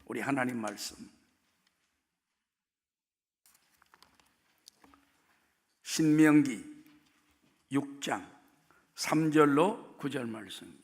우리 하나님 말씀 신명기 6장 3절로 9절 말씀입니다.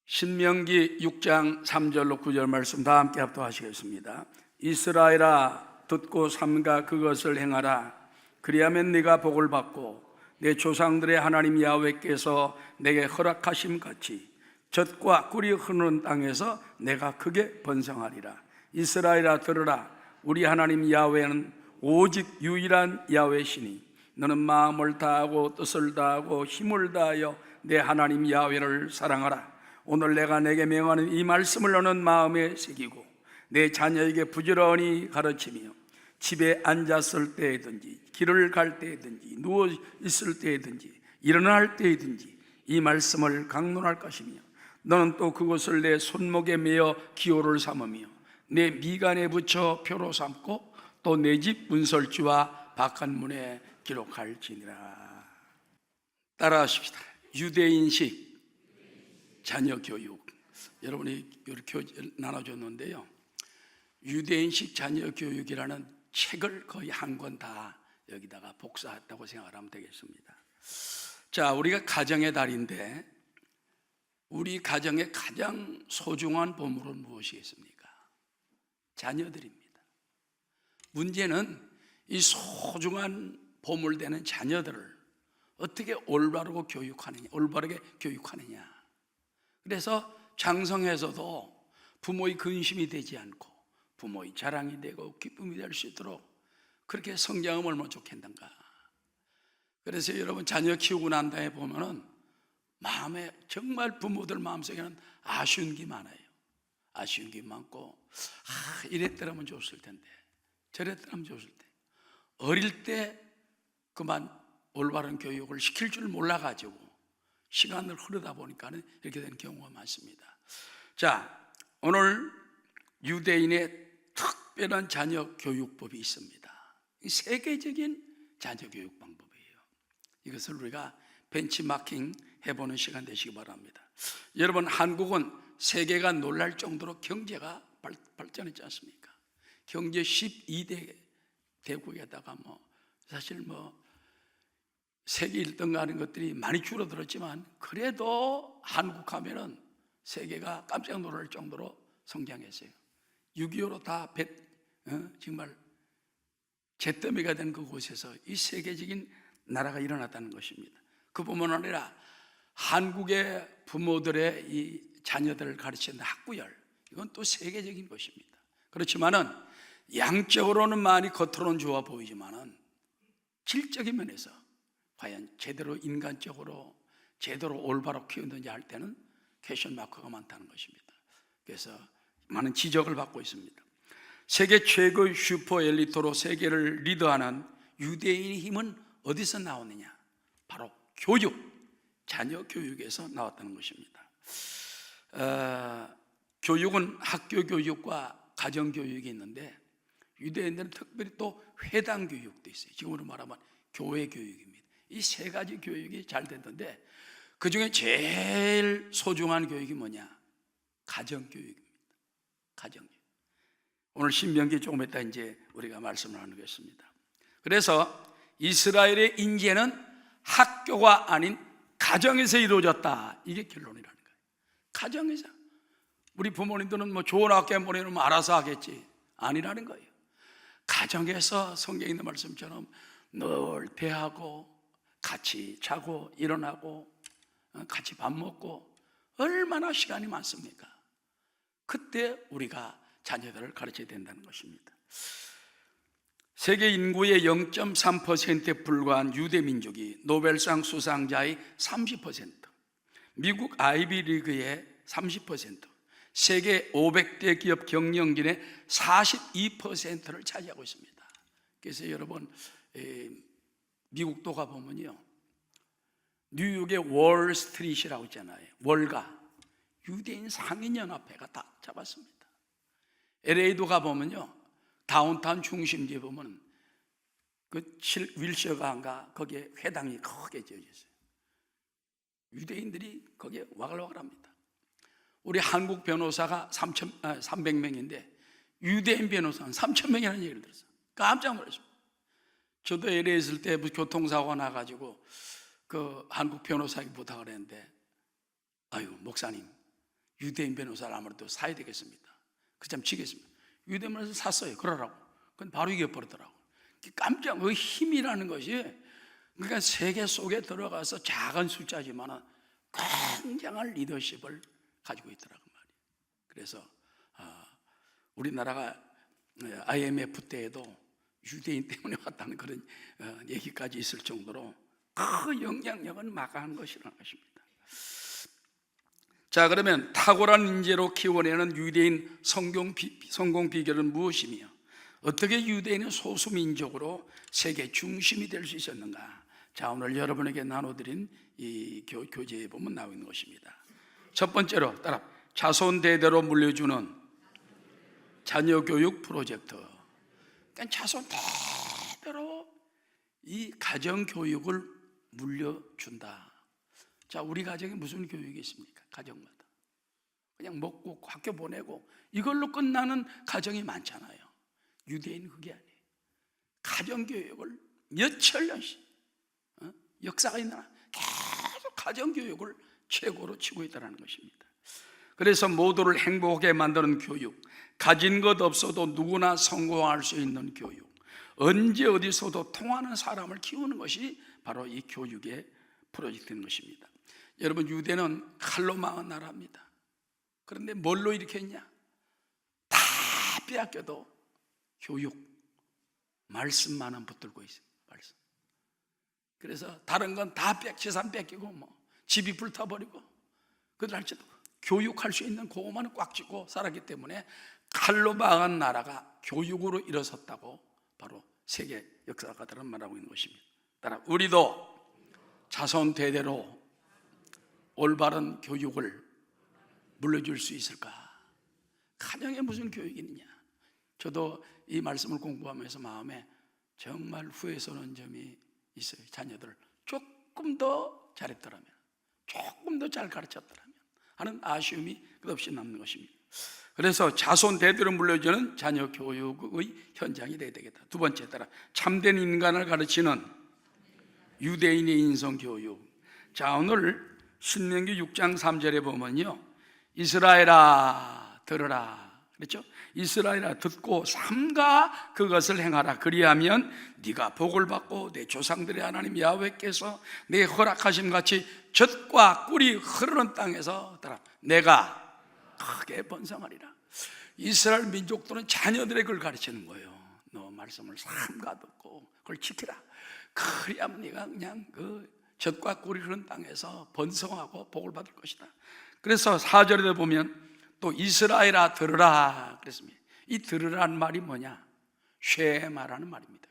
신명기 6장 3절로 9절 말씀 다 함께 합독하시겠습니다. 이스라엘아, 듣고 삼가 그것을 행하라. 그리하면 네가 복을 받고 내 조상들의 하나님 야훼께서 내게 허락하심 같이 젖과 꿀이 흐르는 땅에서 내가 크게 번성하리라. 이스라엘아, 들으라. 우리 하나님 야훼는 오직 유일한 야훼시니 너는 마음을 다하고 뜻을 다하고 힘을 다하여 내 하나님 야훼를 사랑하라. 오늘 내가 내게 명하는 이 말씀을 너는 마음에 새기고 내 자녀에게 부지런히 가르치며 집에 앉았을 때든지 길을 갈 때든지 누워 있을 때든지 일어날 때든지 이 말씀을 강론할 것이며 너는 또 그것을 내 손목에 매어 기호를 삼으며 내 미간에 붙여 표로 삼고 또 내 집 문설주와 바깥문에 기록할지니라. 따라하십시다. 유대인식 자녀 교육. 여러분이 이렇게 나눠줬는데요, 유대인식 자녀 교육이라는 책을 거의 한 권 다 여기다가 복사했다고 생각하면 되겠습니다. 자, 우리가 가정의 달인데 우리 가정의 가장 소중한 보물은 무엇이겠습니까? 자녀들입니다. 문제는 이 소중한 보물되는 자녀들을 어떻게 올바르게 교육하느냐. 그래서 장성에서도 부모의 근심이 되지 않고 부모의 자랑이 되고 기쁨이 될 수 있도록 그렇게 성장하면 얼마나 좋겠는가. 그래서 여러분 자녀 키우고 난 다음에 보면은 마음에 정말 부모들 마음속에는 아쉬운 게 많아요. 아쉬운 게 많고 이랬더라면 좋았을 텐데 저랬더라면 좋았을 텐데 어릴 때 그만 올바른 교육을 시킬 줄 몰라가지고 시간을 흐르다 보니까는 이렇게 되는 경우가 많습니다. 자, 오늘 유대인의 특별한 자녀 교육법이 있습니다. 세계적인 자녀 교육 방법이에요. 이것을 우리가 벤치마킹 해보는 시간 되시기 바랍니다. 여러분, 한국은 세계가 놀랄 정도로 경제가 발전했지 않습니까? 경제 12대 대국에다가 사실 세계 1등 가는 것들이 많이 줄어들었지만 그래도 한국 하면은 세계가 깜짝 놀랄 정도로 성장했어요. 6.25로 다 정말 잿더미가 된 그곳에서 이 세계적인 나라가 일어났다는 것입니다. 그뿐만 아니라 한국의 부모들의 이 자녀들을 가르치는 학구열, 이건 또 세계적인 것입니다. 그렇지만은 양적으로는 많이 겉으로는 좋아 보이지만은 질적인 면에서 과연 제대로 인간적으로 제대로 올바로 키우는지 할 때는 퀘스천 마크가 많다는 것입니다. 그래서 많은 지적을 받고 있습니다. 세계 최고의 슈퍼 엘리트로 세계를 리더하는 유대인의 힘은 어디서 나오느냐? 바로 교육, 자녀 교육에서 나왔다는 것입니다. 교육은 학교 교육과 가정 교육이 있는데 유대인들은 특별히 또 회당 교육도 있어요. 지금으로 말하면 교회 교육입니다. 이 세 가지 교육이 잘 됐는데 그 중에 제일 소중한 교육이 뭐냐? 가정 교육입니다. 가정 교육. 오늘 신명기 조금 이따 이제 우리가 말씀을 나누겠습니다. 그래서 이스라엘의 인재는 학교가 아닌 가정에서 이루어졌다. 이게 결론이라는 거예요. 가정에서. 우리 부모님들은 좋은 학교에 보내놓으면 알아서 하겠지. 아니라는 거예요. 가정에서 성경에 있는 말씀처럼 늘 대하고 같이 자고 일어나고 같이 밥 먹고 얼마나 시간이 많습니까? 그때 우리가 자녀들을 가르쳐야 된다는 것입니다. 세계 인구의 0.3%에 불과한 유대 민족이 노벨상 수상자의 30%, 미국 아이비리그의 30%, 세계 500대 기업 경영진의 42%를 차지하고 있습니다. 그래서 여러분 미국도 가보면요, 뉴욕의 월스트리트라고 있잖아요. 월가 유대인 상인연합회가 다 잡았습니다. LA도 가보면요, 다운타운 중심지에 보면 그 윌셔가인가 거기에 회당이 크게 지어져 있어요. 유대인들이 거기에 와글와글합니다. 우리 한국 변호사가 300명인데 유대인 변호사는 3,000명이라는 얘기를 들었어요. 깜짝 놀랐습니다. 저도 LA 있을 때 교통사고가 나가지고 그 한국 변호사에게 부탁을 했는데, 아유 목사님, 유대인 변호사를 아무래도 사야 되겠습니다. 그 점 치겠습니다. 유대인 변호사 샀어요. 그러라고. 근데 바로 이겨버리더라고. 깜짝, 그 힘이라는 것이, 그러니까 세계 속에 들어가서 작은 숫자지만 굉장한 리더십을 가지고 있더라고 말이에요. 그래서 우리나라가 IMF 때에도 유대인 때문에 왔다는 그런 얘기까지 있을 정도로 그 영향력은 막강한 것이라는 것입니다. 자, 그러면 탁월한 인재로 키워내는 유대인 성공 비결은 무엇이며 어떻게 유대인은 소수민족으로 세계 중심이 될 수 있었는가? 자, 오늘 여러분에게 나눠드린 이 교재에 보면 나와 있는 것입니다. 첫 번째로 따라 자손 대대로 물려주는 자녀 교육 프로젝트. 그러니까 자손 대대로 이 가정 교육을 물려준다. 자, 우리 가정에 무슨 교육이 있습니까? 가정마다 그냥 먹고 학교 보내고 이걸로 끝나는 가정이 많잖아요. 유대인은 그게 아니에요. 가정 교육을 몇천 년씩 역사가 있나 계속 가정 교육을 최고로 치고 있다는 것입니다. 그래서 모두를 행복하게 만드는 교육, 가진 것 없어도 누구나 성공할 수 있는 교육, 언제 어디서도 통하는 사람을 키우는 것이 바로 이 교육의 프로젝트인 것입니다. 여러분, 유대는 칼로 망한 나라입니다. 그런데 뭘로 일으켰냐? 다 빼앗겨도 교육, 말씀만은 붙들고 있어요. 말씀. 그래서 다른 건 다 재산 뺏기고 집이 불타버리고, 그들 할지도 교육할 수 있는 그것만은 꽉 쥐고 살았기 때문에 칼로 망한 나라가 교육으로 일어섰다고 바로 세계 역사가들은 말하고 있는 것입니다. 따라 우리도 자손 대대로 올바른 교육을 물려줄 수 있을까? 가정에 무슨 교육이 있느냐? 저도 이 말씀을 공부하면서 마음에 정말 후회스러운 점이 있어요. 자녀들 조금 더 잘했더라면, 조금 더 잘 가르쳤더라면 하는 아쉬움이 끝없이 남는 것입니다. 그래서 자손 대대로 물려주는 자녀 교육의 현장이 되어야 되겠다. 두 번째, 따라 참된 인간을 가르치는 유대인의 인성교육. 자, 오늘 신명기 6장 3절에 보면요, 이스라엘아 들으라 그랬죠? 이스라엘아 듣고 삼가 그것을 행하라. 그리하면 네가 복을 받고 내 조상들의 하나님 야훼께서 내 허락하심 같이 젖과 꿀이 흐르는 땅에서 내가 크게 번성하리라. 이스라엘 민족들은 자녀들의 그걸 가르치는 거예요. 너 말씀을 삼가 듣고 그걸 지키라. 그리하면 네가 그냥 그 젖과 꿀이 흐르는 땅에서 번성하고 복을 받을 것이다. 그래서 4절에 보면 또 이스라엘아 들으라 그랬습니다. 이 들으라는 말이 뭐냐? 쉐마라는 말입니다.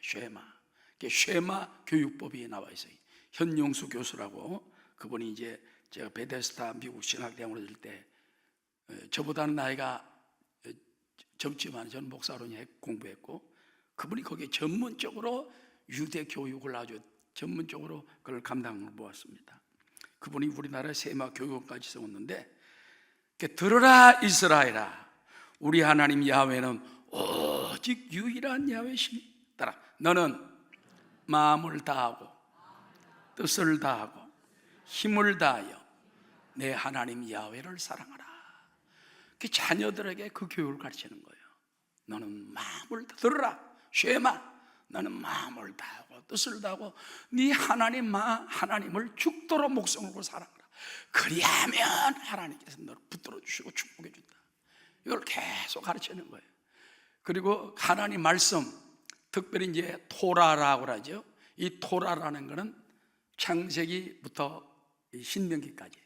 쉐마 교육법이 나와 있어요. 현용수 교수라고, 그분이 이제 제가 베데스다 미국 신학대학원에 있을 때, 저보다는 나이가 젊지만 저는 목사로니 공부했고, 그분이 거기에 전문적으로 유대 교육을 아주 전문적으로 그걸 감당을 보았습니다. 그분이 우리나라 세마 교육원까지 세웠는데, 들으라 이스라엘아, 우리 하나님 야훼는 오직 유일한 야훼시니 따라 너는 마음을 다하고 뜻을 다하고 힘을 다하여 내 하나님 야훼를 사랑하라. 그 자녀들에게 그 교육을 가르치는 거예요. 너는 마음을 들으라 쉐마, 너는 마음을 다하고 뜻을 다하고 네 하나님을 죽도록 목숨을 걸고 사랑하라. 그리하면 하나님께서 너를 붙들어 주시고 축복해 준다. 이걸 계속 가르치는 거예요. 그리고 하나님 말씀, 특별히 이제 토라라고 하죠. 이 토라라는 것은 창세기부터 신명기까지,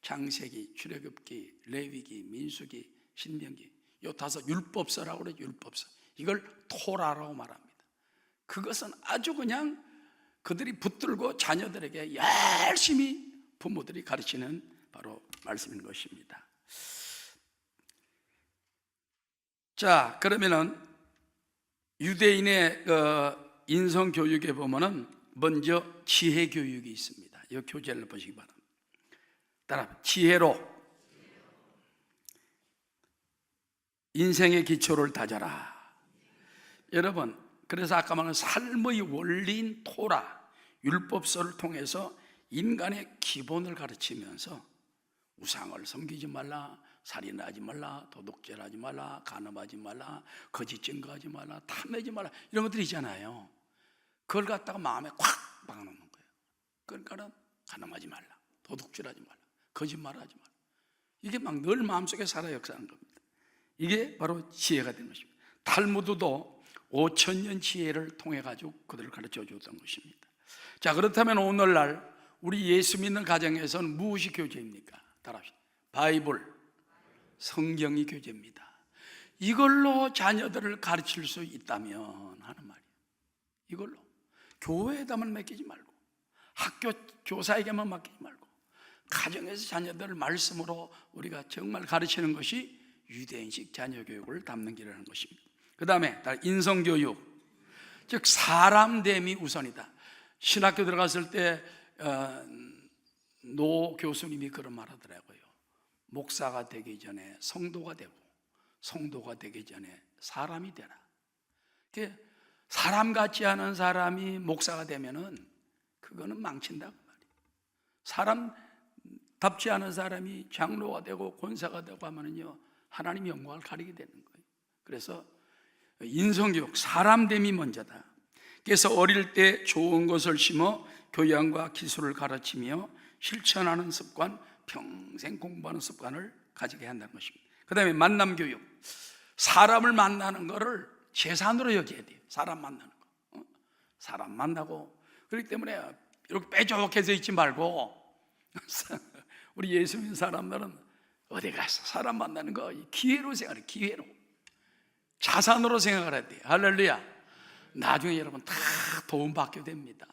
창세기, 출애굽기, 레위기, 민수기, 신명기, 요 5 율법서라고 그러죠. 율법서. 이걸 토라라고 말합니다. 그것은 아주 그냥 그들이 붙들고 자녀들에게 열심히 부모들이 가르치는 바로 말씀인 것입니다. 자, 그러면은 유대인의 인성 교육에 보면은 먼저 지혜 교육이 있습니다. 이 교재를 보시기 바랍니다. 따라 지혜로 인생의 기초를 다져라. 여러분, 그래서 아까 말한 삶의 원리인 토라, 율법서를 통해서 인간의 기본을 가르치면서 우상을 섬기지 말라, 살인하지 말라, 도둑질하지 말라, 간음하지 말라, 거짓 증거하지 말라, 탐내지 말라, 이런 것들이 있잖아요. 그걸 갖다가 마음에 콱 박아놓는 거예요. 그러니까는 간음하지 말라, 도둑질하지 말라, 거짓말하지 말라. 이게 막 늘 마음속에 살아 역사하는 겁니다. 이게 바로 지혜가 되는 것입니다. 탈무드도 5,000년 지혜를 통해 가지고 그들을 가르쳐 줬던 것입니다. 자, 그렇다면 오늘날 우리 예수 믿는 가정에서는 무엇이 교제입니까? 따라합시다. 바이블, 성경이 교제입니다. 이걸로 자녀들을 가르칠 수 있다면 하는 말이에요. 이걸로 교회에다만 맡기지 말고, 학교 교사에게만 맡기지 말고, 가정에서 자녀들을 말씀으로 우리가 정말 가르치는 것이 유대인식 자녀교육을 담는 길이라는 것입니다. 그 다음에 인성교육, 즉 사람됨이 우선이다. 신학교 들어갔을 때 노 교수님이 그런 말 하더라고요. 목사가 되기 전에 성도가 되고, 성도가 되기 전에 사람이 되라. 사람 같지 않은 사람이 목사가 되면은 그거는 망친다고 말이에요. 사람답지 않은 사람이 장로가 되고 권사가 되고 하면은요, 하나님 영광을 가리게 되는 거예요. 그래서 인성교육, 사람됨이 먼저다. 그래서 어릴 때 좋은 것을 심어 교양과 기술을 가르치며 실천하는 습관, 평생 공부하는 습관을 가지게 한다는 것입니다. 그 다음에 만남교육, 사람을 만나는 것을 재산으로 여겨야 돼요. 사람 만나는 거, 사람 만나고, 그렇기 때문에 이렇게 빼족해서 있지 말고 우리 예수 믿는 사람들은 어디 가서 사람 만나는 거 기회로 생각해. 기회로, 자산으로 생각을 해야 돼요. 할렐루야. 나중에 여러분 다 도움 받게 됩니다.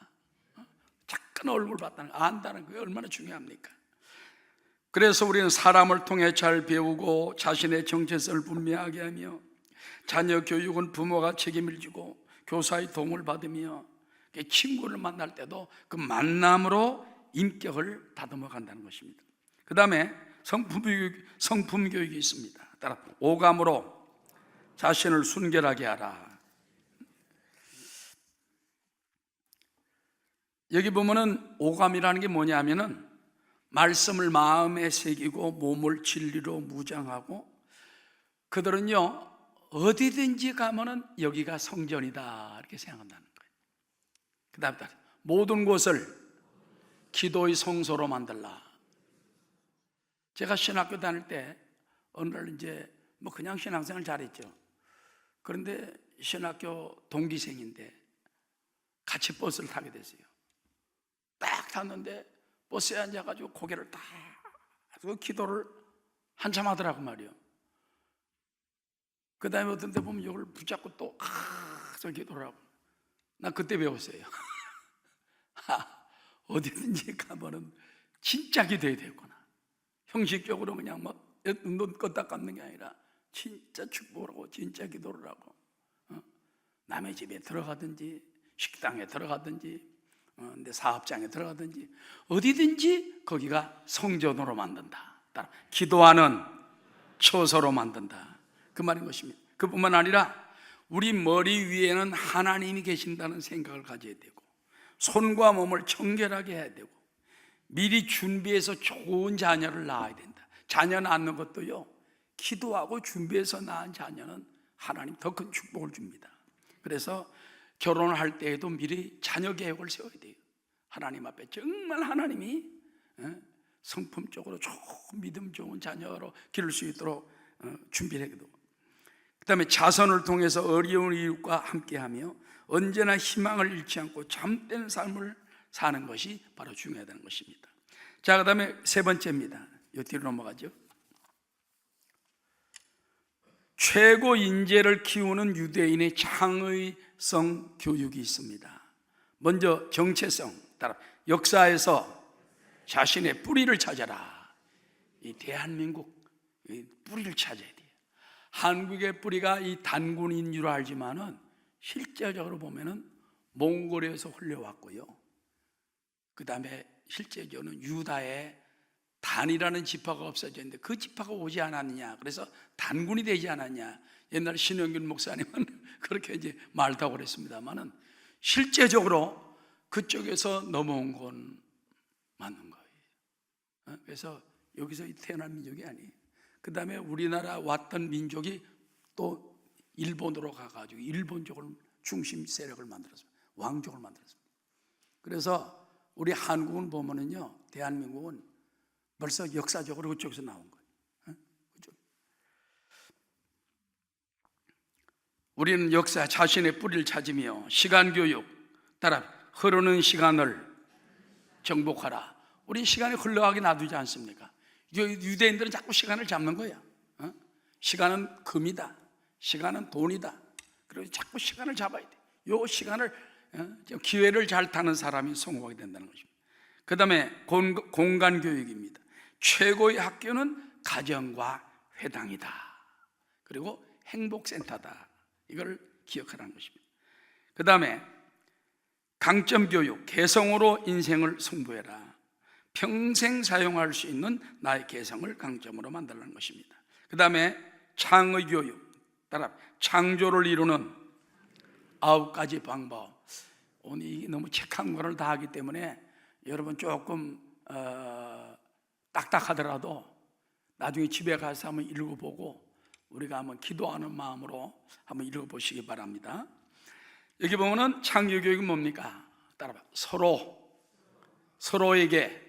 작은 얼굴 봤다는 거, 안다는 게 얼마나 중요합니까? 그래서 우리는 사람을 통해 잘 배우고 자신의 정체성을 분명하게 하며, 자녀 교육은 부모가 책임을 지고 교사의 도움을 받으며, 친구를 만날 때도 그 만남으로 인격을 다듬어 간다는 것입니다. 그 다음에 성품 교육이 있습니다. 따라 오감으로 자신을 순결하게 하라. 여기 보면은 오감이라는 게 뭐냐면은 말씀을 마음에 새기고 몸을 진리로 무장하고, 그들은요 어디든지 가면은 여기가 성전이다 이렇게 생각한다는 거예요. 그 다음에 모든 곳을 기도의 성소로 만들라. 제가 신학교 다닐 때 어느 날 이제 뭐 그냥 신앙생활 잘했죠. 그런데 신학교 동기생인데 같이 버스를 타게 됐어요. 딱 탔는데 버스에 앉아가지고 고개를 딱 기도를 한참 하더라고 말이요. 그 다음에 어떤 데 보면 이걸 붙잡고 또 저 기도를 하고. 나 그때 배웠어요. 어디든지 가면은 진짜 기도해야 되겠구나. 형식적으로 그냥 막 눈 껐다 감는 게 아니라 진짜 축복을 하고 진짜 기도를 하고, 남의 집에 들어가든지 식당에 들어가든지 내 사업장에 들어가든지 어디든지 거기가 성전으로 만든다. 기도하는 처소로 만든다, 그 말인 것입니다. 그뿐만 아니라 우리 머리 위에는 하나님이 계신다는 생각을 가져야 되고, 손과 몸을 청결하게 해야 되고, 미리 준비해서 좋은 자녀를 낳아야 된다. 자녀 낳는 것도요, 기도하고 준비해서 낳은 자녀는 하나님 더 큰 축복을 줍니다. 그래서 결혼을 할 때에도 미리 자녀 계획을 세워야 돼요. 하나님 앞에 정말 하나님이 성품적으로 좋은 믿음 좋은 자녀로 기를 수 있도록 준비를 해도, 그 다음에 자선을 통해서 어려운 이웃과 함께하며 언제나 희망을 잃지 않고 참된 삶을 사는 것이 바로 중요하다는 것입니다. 자, 그 다음에 세 번째입니다. 요 뒤로 넘어가죠. 최고 인재를 키우는 유대인의 창의성 교육이 있습니다. 먼저 정체성, 따라 역사에서 자신의 뿌리를 찾아라. 이 대한민국 뿌리를 찾아야 돼요. 한국의 뿌리가 이 단군인 줄 알지만은 실제적으로 보면은 몽골에서 흘려왔고요. 그 다음에 실제적으로는 유다의 단이라는 지파가 없어졌는데 그 지파가 오지 않았느냐, 그래서 단군이 되지 않았냐. 옛날 신영균 목사님은 그렇게 이제 말다고 그랬습니다만은 실제적으로 그쪽에서 넘어온 건 맞는 거예요. 그래서 여기서 태어난 민족이 아니에요. 그 다음에 우리나라 왔던 민족이 또 일본으로 가가지고 일본족을 중심 세력을 만들었습니다. 왕족을 만들었습니다. 그래서 우리 한국은 보면은요, 대한민국은 벌써 역사적으로 그쪽에서 나온 거예요. 그쪽. 우리는 역사 자신의 뿌리를 찾으며 시간 교육 따라 흐르는 시간을 정복하라. 우리 시간이 흘러가게 놔두지 않습니까? 유대인들은 자꾸 시간을 잡는 거야. 시간은 금이다, 시간은 돈이다. 그래서 자꾸 시간을 잡아야 돼. 요 시간을, 기회를 잘 타는 사람이 성공하게 된다는 것입니다. 그 다음에 공간 교육입니다. 최고의 학교는 가정과 회당이다. 그리고 행복센터다. 이걸 기억하라는 것입니다. 그 다음에 강점 교육, 개성으로 인생을 승부해라. 평생 사용할 수 있는 나의 개성을 강점으로 만들라는 것입니다. 그 다음에 창의 교육, 따라 창조를 이루는 9가지 방법. 오늘 이게 너무 책 한 권을 다 하기 때문에 여러분 조금 딱딱하더라도 나중에 집에 가서 한번 읽어보고 우리가 한번 기도하는 마음으로 한번 읽어보시기 바랍니다. 여기 보면은 창조교육은 뭡니까? 따라봐. 서로에게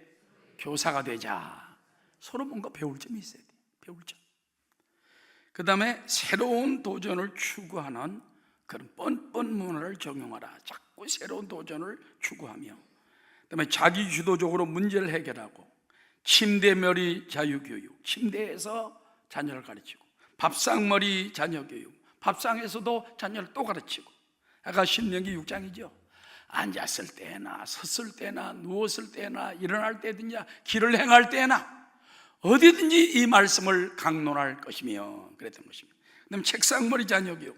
교사가 되자. 서로 뭔가 배울 점이 있어야 돼. 배울 점. 그 다음에 새로운 도전을 추구하는 그런 뻔뻔 문화를 적용하라. 자꾸 새로운 도전을 추구하며, 그 다음에 자기 주도적으로 문제를 해결하고, 침대머리 자유교육, 침대에서 자녀를 가르치고, 밥상머리 자녀교육, 밥상에서도 자녀를 또 가르치고. 아까 신명기 6장이죠. 앉았을 때나 섰을 때나 누웠을 때나 일어날 때든지 길을 행할 때나 어디든지 이 말씀을 강론할 것이며 그랬던 것입니다. 그 다음에 책상머리 자녀교육,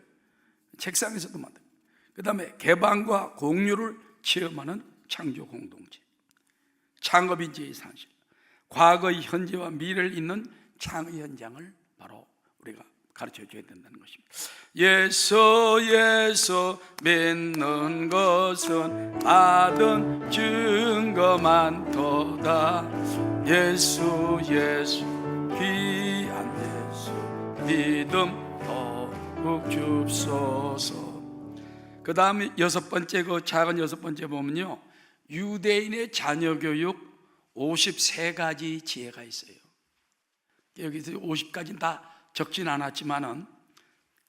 책상에서도 만들고, 그 다음에 개방과 공유를 체험하는 창조 공동체, 창업인지의 상식, 과거의 현재와 미래를 잇는 창의 현장을 바로 우리가 가르쳐 줘야 된다는 것입니다. 예서 믿는 것은 받은 증거 많도다. 예수 귀한 예수 믿음 더욱 줍소서. 그 다음에 작은 여섯 번째 보면요, 유대인의 자녀교육 53가지 지혜가 있어요. 여기서 50가지는 다 적진 않았지만은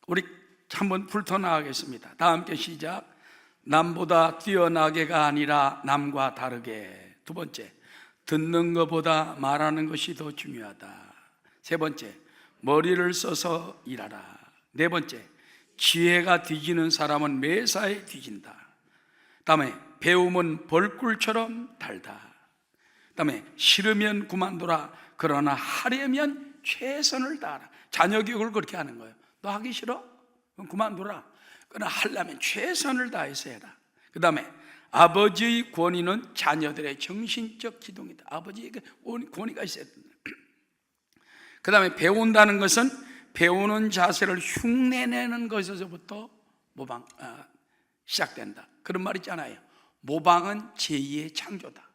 우리 한번 훑어나가겠습니다. 다 함께 시작. 남보다 뛰어나게가 아니라 남과 다르게. 두 번째, 듣는 것보다 말하는 것이 더 중요하다. 세 번째, 머리를 써서 일하라. 네 번째, 지혜가 뒤지는 사람은 매사에 뒤진다. 다음에 배움은 벌꿀처럼 달다. 다음에 싫으면 그만둬라. 그러나 하려면 최선을 다하라. 자녀 교육을 그렇게 하는 거예요. 너 하기 싫어? 그럼 그만둬라. 그러나 하려면 최선을 다해서 해라. 그 다음에 아버지의 권위는 자녀들의 정신적 기동이다. 아버지에게 권위가 있어야 된다. 그 다음에 배운다는 것은 배우는 자세를 흉내내는 것에서부터 시작된다. 그런 말 있잖아요. 모방은 제2의 창조다.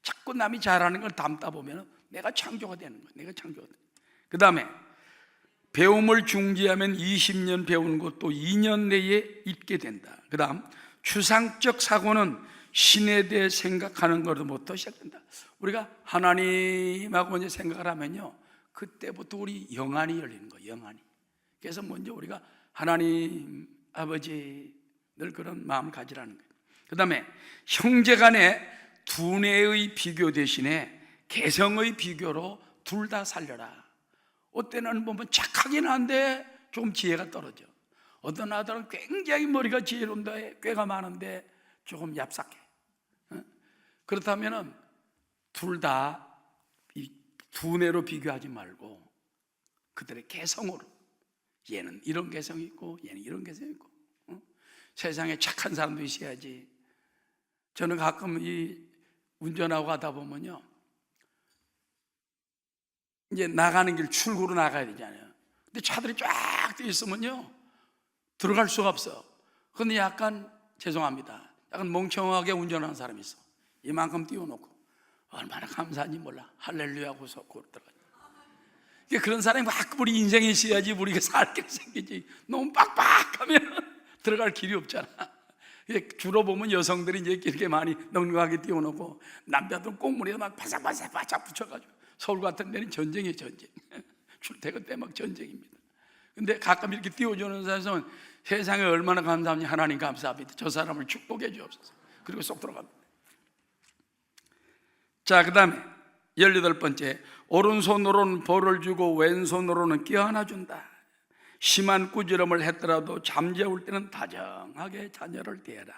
자꾸 남이 잘하는 걸 담다 보면 내가 창조가 되는 거야. 내가 창조가 돼. 그 다음에 배움을 중지하면 20년 배우는 것도 2년 내에 잊게 된다. 그 다음 추상적 사고는 신에 대해 생각하는 것부터 시작된다. 우리가 하나님하고 이제 생각을 하면요, 그때부터 우리 영안이 열리는 거예요. 영안이. 그래서 먼저 우리가 하나님 아버지 늘 그런 마음을 가지라는 거예요. 그 다음에 형제간의 두뇌의 비교 대신에 개성의 비교로 둘 다 살려라. 어떤 애는 보면 착하긴 한데 좀 지혜가 떨어져. 어떤 아들은 굉장히 머리가 지혜로운데 꾀가 많은데 조금 얍삭해. 그렇다면 둘 다 이 두뇌로 비교하지 말고 그들의 개성으로, 얘는 이런 개성이 있고 얘는 이런 개성이 있고, 세상에 착한 사람도 있어야지. 저는 가끔 이 운전하고 가다 보면요, 이제 나가는 길 출구로 나가야 되잖아요. 근데 차들이 쫙 돼 있으면요 들어갈 수가 없어. 근데 약간 죄송합니다, 약간 멍청하게 운전하는 사람이 있어. 이만큼 띄워놓고 얼마나 감사한지 몰라. 할렐루야 하고 들어가. 그런 사람이 막 우리 인생에 있어야지 우리가 살게 생기지. 너무 빡빡하면 들어갈 길이 없잖아. 주로 보면 여성들이 이제 이렇게 많이 넉넉하게 띄워놓고 남자들은 꽁무니에 막 바삭바삭 붙여가지고. 서울 같은 데는 전쟁이에요, 전쟁. 출퇴근 때 막 전쟁입니다. 근데 가끔 이렇게 띄워주는 사람은 세상에 얼마나 감사한지. 하나님 감사합니다, 저 사람을 축복해 주옵소서. 그리고 쏙 들어갑니다. 자, 그 다음에 18번째, 오른손으로는 벌을 주고 왼손으로는 껴안아 준다. 심한 꾸지람을 했더라도 잠재울 때는 다정하게 자녀를 대해라.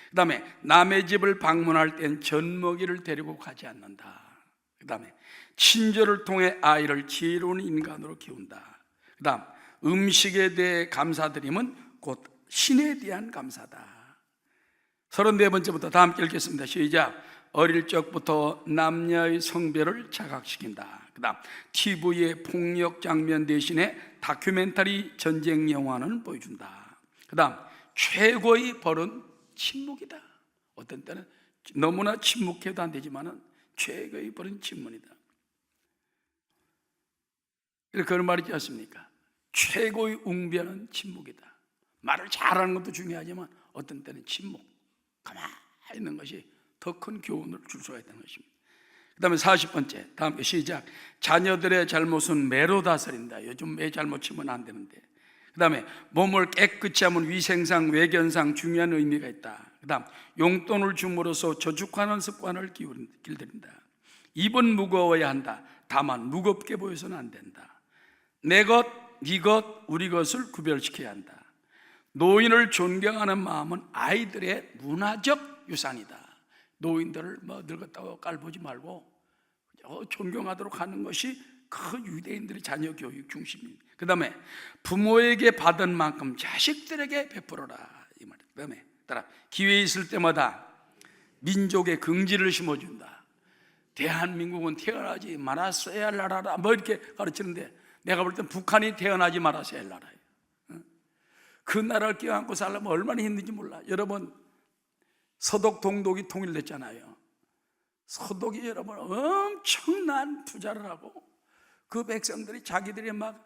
그 다음에 남의 집을 방문할 땐 젖먹이를 데리고 가지 않는다. 그 다음에 친절을 통해 아이를 지혜로운 인간으로 키운다. 그 다음 음식에 대해 감사드림은 곧 신에 대한 감사다. 34번째부터 다 함께 읽겠습니다. 시작. 어릴 적부터 남녀의 성별을 자각시킨다. 그 다음 TV의 폭력 장면 대신에 다큐멘터리 전쟁 영화는 보여준다. 그 다음 최고의 벌은 침묵이다. 어떤 때는 너무나 침묵해도 안 되지만은 최고의 벌은 침문이다. 그런 말이 있지 않습니까? 최고의 웅변은 침묵이다. 말을 잘하는 것도 중요하지만 어떤 때는 침묵, 가만히 있는 것이 더 큰 교훈을 줄 수가 있다는 것입니다. 그 다음에 40번째, 다음 시작. 자녀들의 잘못은 매로 다스린다. 요즘 매 잘못 치면 안 되는데. 그 다음에 몸을 깨끗이 하면 위생상, 외견상 중요한 의미가 있다. 그 다음 용돈을 줌으로써 저축하는 습관을 길들인다. 입은 무거워야 한다. 다만 무겁게 보여서는 안 된다. 내 것, 네 것, 우리 것을 구별시켜야 한다. 노인을 존경하는 마음은 아이들의 문화적 유산이다. 노인들을 늙었다고 깔보지 말고 존경하도록 하는 것이 그 유대인들의 자녀 교육 중심입니다. 그 다음에 부모에게 받은 만큼 자식들에게 베풀어라, 이 말이에요. 그 다음에 따라 기회 있을 때마다 민족의 긍지를 심어준다. 대한민국은 태어나지 말았어야 할 나라라 이렇게 가르치는데, 내가 볼 땐 북한이 태어나지 말았어야 할 나라예요. 그 나라를 껴안고 살려면 얼마나 힘든지 몰라. 여러분, 서독 동독이 통일됐잖아요. 서독이 여러분 엄청난 투자를 하고 그 백성들이 자기들이 막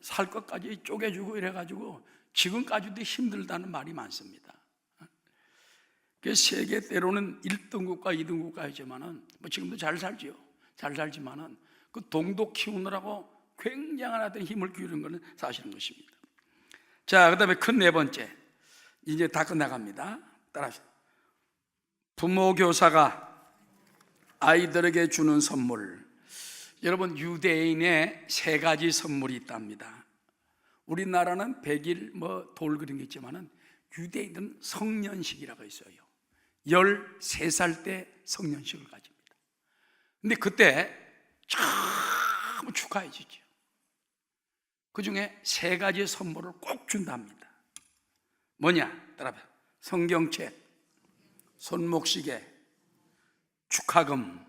살 것까지 쪼개주고 이래가지고 지금까지도 힘들다는 말이 많습니다. 세계 때로는 1등 국가, 2등 국가이지만은 지금도 잘 살지요. 잘 살지만은 그 동독 키우느라고 굉장한 어떤 힘을 기울인 것은 사실인 것입니다. 자, 그 다음에 큰 4번째, 이제 다 끝나갑니다. 따라하시죠. 부모 교사가 아이들에게 주는 선물. 여러분, 유대인의 3가지 선물이 있답니다. 우리나라는 100일 돌 그런 게 있지만은 유대인들은 성년식이라고 있어요. 13살 때 성년식을 가집니다. 근데 그때 참 축하해 주죠. 그 중에 3가지 선물을 꼭 준답니다. 뭐냐? 따라봐. 성경책, 손목시계, 축하금.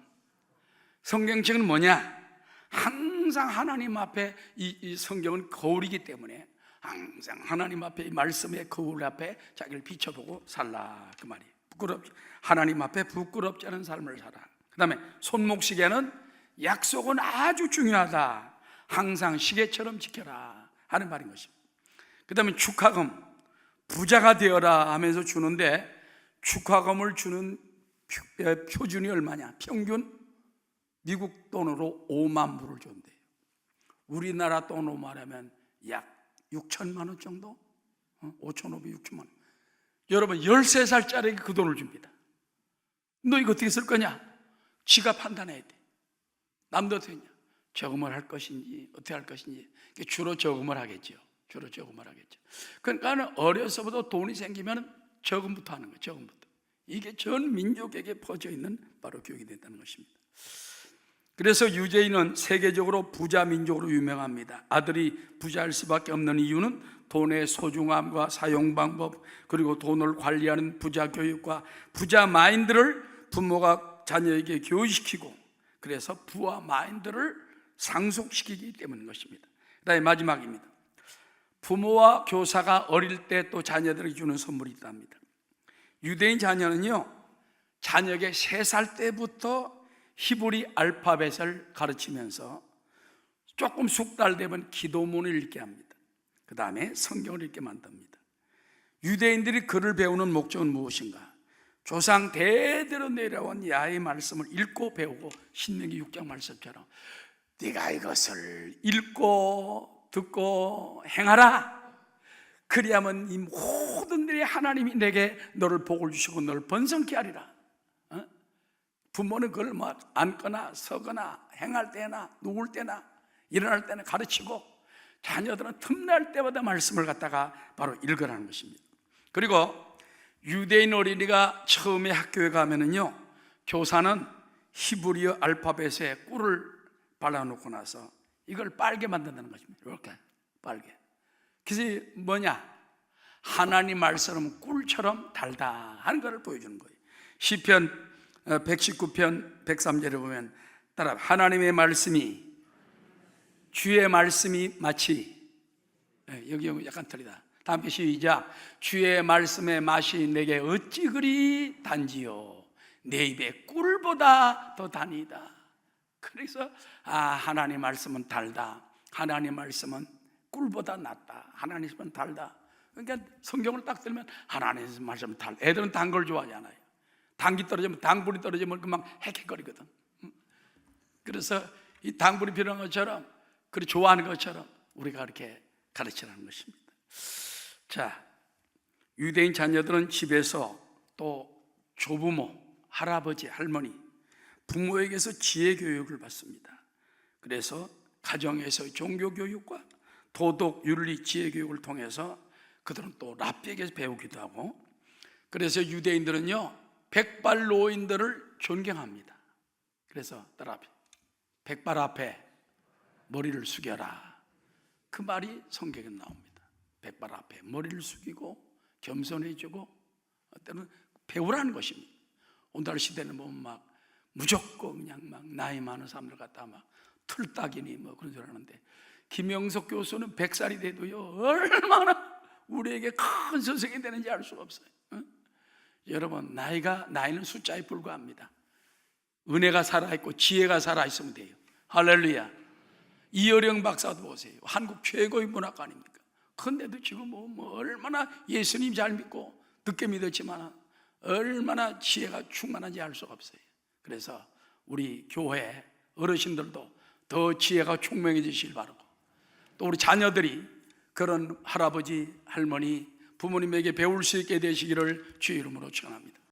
성경책은 뭐냐? 항상 하나님 앞에 이 성경은 거울이기 때문에 항상 하나님 앞에 이 말씀의 거울 앞에 자기를 비춰보고 살라, 그 말이에요. 하나님 앞에 부끄럽지 않은 삶을 살아. 그 다음에 손목시계는 약속은 아주 중요하다. 항상 시계처럼 지켜라 하는 말인 것입니다. 그 다음에 축하금, 부자가 되어라 하면서 주는데, 축하금을 주는 표준이 얼마냐? 평균 미국 돈으로 5만 불을 준대요. 우리나라 돈으로 말하면 약 6천만 원 정도? 5,500, 6천만 원. 여러분, 13살짜리에게 그 돈을 줍니다. 너 이거 어떻게 쓸 거냐? 지가 판단해야 돼. 남도 어떻게 했냐? 저금을 할 것인지 어떻게 할 것인지. 주로 저금을 하겠죠. 주로 저금을 하겠죠. 그러니까 어려서부터 돈이 생기면 저금부터 하는 거예요. 저금부터. 이게 전 민족에게 퍼져 있는 바로 교육이 됐다는 것입니다. 그래서 유대인은 세계적으로 부자 민족으로 유명합니다. 아들이 부자일 수밖에 없는 이유는 돈의 소중함과 사용 방법, 그리고 돈을 관리하는 부자 교육과 부자 마인드를 부모가 자녀에게 교육시키고, 그래서 부와 마인드를 상속시키기 때문인 것입니다. 그다음에 마지막입니다. 부모와 교사가 어릴 때 또 자녀들에게 주는 선물이 있답니다. 유대인 자녀는요, 자녀에게 3살 때부터 히브리 알파벳을 가르치면서 조금 숙달되면 기도문을 읽게 합니다. 그 다음에 성경을 읽게 만듭니다. 유대인들이 글을 배우는 목적은 무엇인가? 조상 대대로 내려온 야훼의 말씀을 읽고 배우고, 신명기 6장 말씀처럼 네가 이것을 읽고 듣고 행하라. 그리하면 이 모든 일에 하나님이 내게 너를 복을 주시고 너를 번성케 하리라. 부모는 그걸 막 앉거나 서거나 행할 때나 누울 때나 일어날 때나 가르치고, 자녀들은 틈날 때마다 말씀을 갖다가 바로 읽으라는 것입니다. 그리고 유대인 어린이가 처음에 학교에 가면은요, 교사는 히브리어 알파벳에 꿀을 발라놓고 나서 이걸 빨게 만든다는 것입니다. 이렇게 빨게. 그래서 뭐냐? 하나님 말씀은 꿀처럼 달다 하는 것을 보여주는 거예요. 시편 119편 103절에 보면 따라, 하나님의 말씀이, 주의 말씀이 마치, 여기 약간 틀리다. 다음 편 시작. 주의 말씀의 맛이 내게 어찌 그리 단지요, 내 입에 꿀보다 더 다니다. 그래서 하나님 말씀은 달다, 하나님 말씀은 꿀보다 낫다, 하나님 말씀은 달다. 그러니까 성경을 딱 들면 하나님 말씀은 달다. 애들은 단 걸 좋아하잖아요. 당기 떨어지면, 당불이 떨어지면 금방 헥헥거리거든. 그래서 이 당불이 필요한 것처럼, 그리고 좋아하는 것처럼 우리가 그렇게 가르치라는 것입니다. 자, 유대인 자녀들은 집에서 또 조부모, 할아버지, 할머니, 부모에게서 지혜 교육을 받습니다. 그래서 가정에서 종교 교육과 도덕, 윤리, 지혜 교육을 통해서 그들은 또 랍비에게서 배우기도 하고, 그래서 유대인들은요, 백발 노인들을 존경합니다. 그래서 랍비, 백발 앞에 머리를 숙여라. 그 말이 성경에 나옵니다. 백발 앞에 머리를 숙이고 겸손해지고, 때는 배우라는 것입니다. 오늘 시대는 보면 막 무조건 그냥 막 나이 많은 사람들 갖다 막 틀딱이니 뭐 그런 소리 하는데, 김영석 교수는 100살이 돼도요, 얼마나 우리에게 큰 선생이 되는지 알 수가 없어요. 여러분, 나이는 숫자에 불과합니다. 은혜가 살아있고 지혜가 살아있으면 돼요. 할렐루야. 이어령 박사도 보세요. 한국 최고의 문학가 아닙니까? 그런데도 지금 뭐 얼마나 예수님 잘 믿고 늦게 믿었지만 얼마나 지혜가 충만한지 알 수가 없어요. 그래서 우리 교회 어르신들도 더 지혜가 총명해지시길 바라고, 또 우리 자녀들이 그런 할아버지, 할머니, 부모님에게 배울 수 있게 되시기를 주의 이름으로 축원합니다.